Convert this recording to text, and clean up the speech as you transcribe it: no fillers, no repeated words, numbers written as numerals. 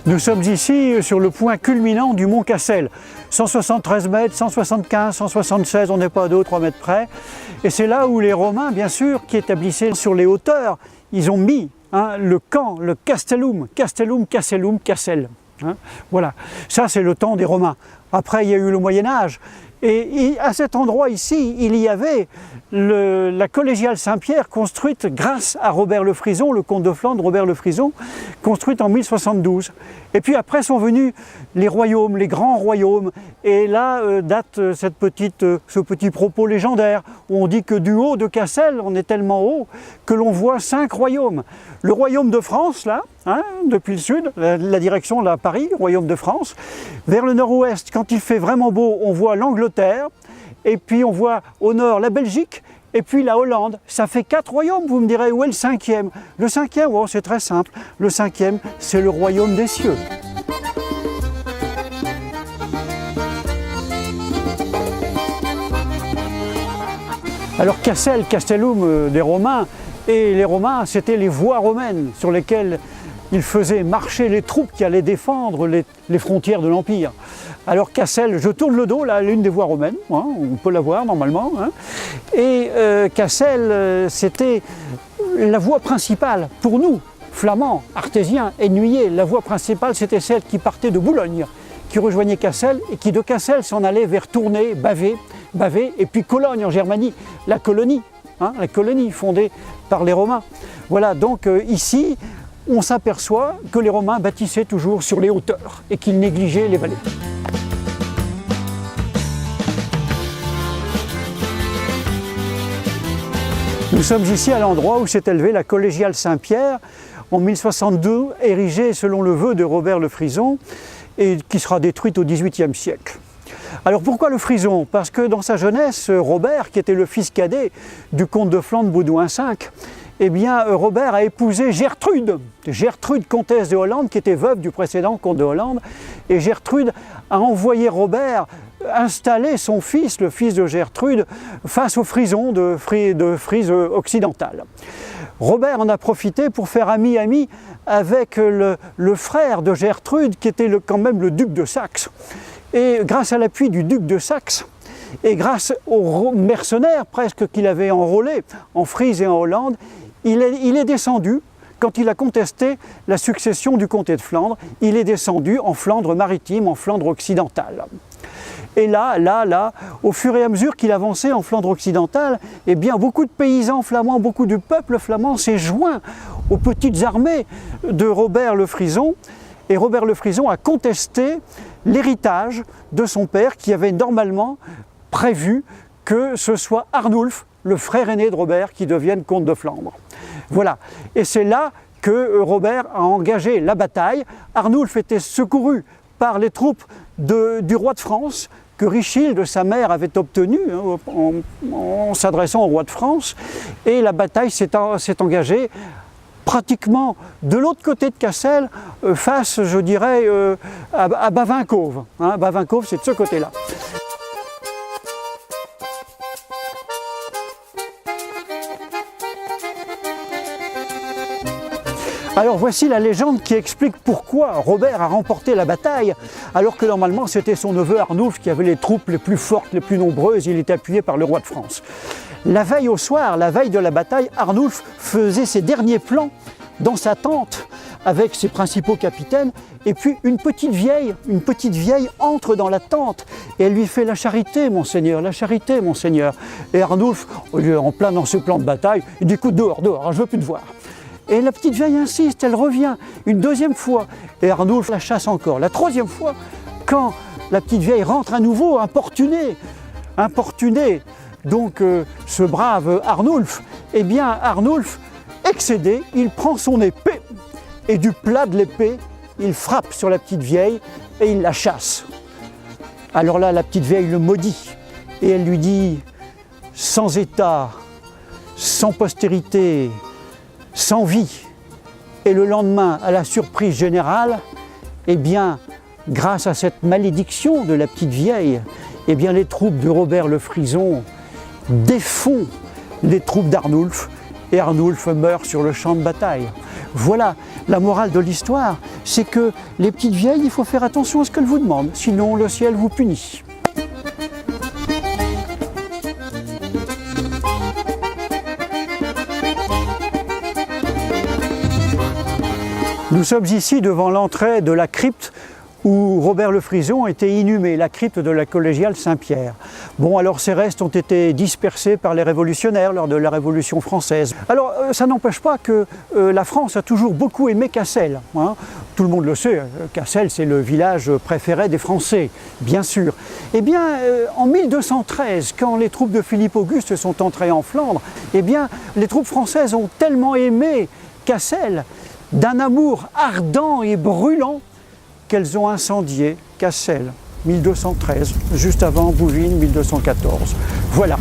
Nous sommes ici sur le point culminant du mont Cassel. 173 mètres, 175, 176, on n'est pas à 2 ou 3 mètres près. Et c'est là où les Romains, bien sûr, qui établissaient sur les hauteurs, ils ont mis le camp, le castellum, Cassel. Voilà, ça c'est le temps des Romains. Après, il y a eu le Moyen-Âge. Et à cet endroit ici, il y avait la collégiale Saint-Pierre construite grâce à Robert le Frison, le comte de Flandre, Robert le Frison, construite en 1072. Et puis après sont venus les royaumes, les grands royaumes. Et là date ce petit propos légendaire où on dit que du haut de Cassel, on est tellement haut que l'on voit 5 royaumes. Le royaume de France, là, depuis le sud, la direction là, Paris, royaume de France. Vers le nord-ouest, quand il fait vraiment beau, on voit l'Angleterre. Et puis on voit au nord la Belgique, et puis la Hollande. Ça fait 4 royaumes, vous me direz, où est le 5e? Le 5e, oh, c'est très simple, le 5e, c'est le royaume des cieux. Alors Cassel, Castellum des Romains, et les Romains, c'était les voies romaines sur lesquelles ils faisaient marcher les troupes qui allaient défendre les frontières de l'Empire. Alors Cassel, je tourne le dos là, à l'une des voies romaines, on peut la voir normalement. Et Cassel, c'était la voie principale pour nous, flamands, artésiens, ennuyés. La voie principale, c'était celle qui partait de Boulogne, qui rejoignait Cassel et qui de Cassel s'en allait vers Tournai, Bavay, et puis Cologne en Germanie, la colonie fondée par les Romains. Voilà, donc ici, on s'aperçoit que les Romains bâtissaient toujours sur les hauteurs et qu'ils négligeaient les vallées. Nous sommes ici à l'endroit où s'est élevée la collégiale Saint-Pierre en 1062, érigée selon le vœu de Robert le Frison et qui sera détruite au XVIIIe siècle. Alors pourquoi le Frison? Parce que dans sa jeunesse, Robert, qui était le fils cadet du comte de Flandre Baudouin V, eh bien Robert a épousé Gertrude, comtesse de Hollande, qui était veuve du précédent comte de Hollande, et Gertrude a envoyé Robert installer son fils, le fils de Gertrude, face au Frison de Frise occidentale. Robert en a profité pour faire ami avec le frère de Gertrude, qui était quand même le duc de Saxe. Et grâce à l'appui du duc de Saxe, et grâce aux mercenaires presque qu'il avait enrôlés en Frise et en Hollande, il est descendu, quand il a contesté la succession du comté de Flandre, il est descendu en Flandre maritime, en Flandre occidentale. Et là, au fur et à mesure qu'il avançait en Flandre occidentale, eh bien, beaucoup de paysans flamands, beaucoup du peuple flamand s'est joint aux petites armées de Robert le Frison. Et Robert le Frison a contesté l'héritage de son père qui avait normalement prévu que ce soit Arnulf, le frère aîné de Robert, qui devienne comte de Flandre. Voilà. Et c'est là que Robert a engagé la bataille. Arnulf était secouru par les troupes du roi de France, que Richilde, sa mère, avait obtenu en s'adressant au roi de France. Et la bataille s'est engagée pratiquement de l'autre côté de Cassel, face, je dirais, à Bavincove. Bavincove, c'est de ce côté-là. Alors voici la légende qui explique pourquoi Robert a remporté la bataille, alors que normalement c'était son neveu Arnulf qui avait les troupes les plus fortes, les plus nombreuses, il était appuyé par le roi de France. La veille au soir, la veille de la bataille, Arnulf faisait ses derniers plans dans sa tente avec ses principaux capitaines, et puis une petite vieille entre dans la tente et elle lui fait la charité, monseigneur, la charité, monseigneur. Et Arnulf, en plein dans ce plan de bataille, il dit écoute, dehors, je veux plus te voir. Et la petite vieille insiste, elle revient une deuxième fois, et Arnulf la chasse encore. La troisième fois, quand la petite vieille rentre à nouveau, importunée, donc ce brave Arnulf, eh bien Arnulf, excédé, il prend son épée, et du plat de l'épée, il frappe sur la petite vieille, et il la chasse. Alors là, la petite vieille le maudit, et elle lui dit, sans état, sans postérité, sans vie. Et le lendemain, à la surprise générale, eh bien, grâce à cette malédiction de la petite vieille, eh bien, les troupes de Robert le Frison défont les troupes d'Arnulf, et Arnulf meurt sur le champ de bataille. Voilà, la morale de l'histoire, c'est que les petites vieilles, il faut faire attention à ce qu'elles vous demandent, sinon le ciel vous punit. Nous sommes ici devant l'entrée de la crypte où Robert le Frison était inhumé, la crypte de la collégiale Saint-Pierre. Bon, alors ces restes ont été dispersés par les révolutionnaires lors de la Révolution française. Alors ça n'empêche pas que la France a toujours beaucoup aimé Cassel, hein. Tout le monde le sait, Cassel c'est le village préféré des Français, bien sûr. Eh bien, en 1213, quand les troupes de Philippe Auguste sont entrées en Flandre, eh bien, les troupes françaises ont tellement aimé Cassel, d'un amour ardent et brûlant, qu'elles ont incendié Cassel, 1213, juste avant Bouvines, 1214. Voilà.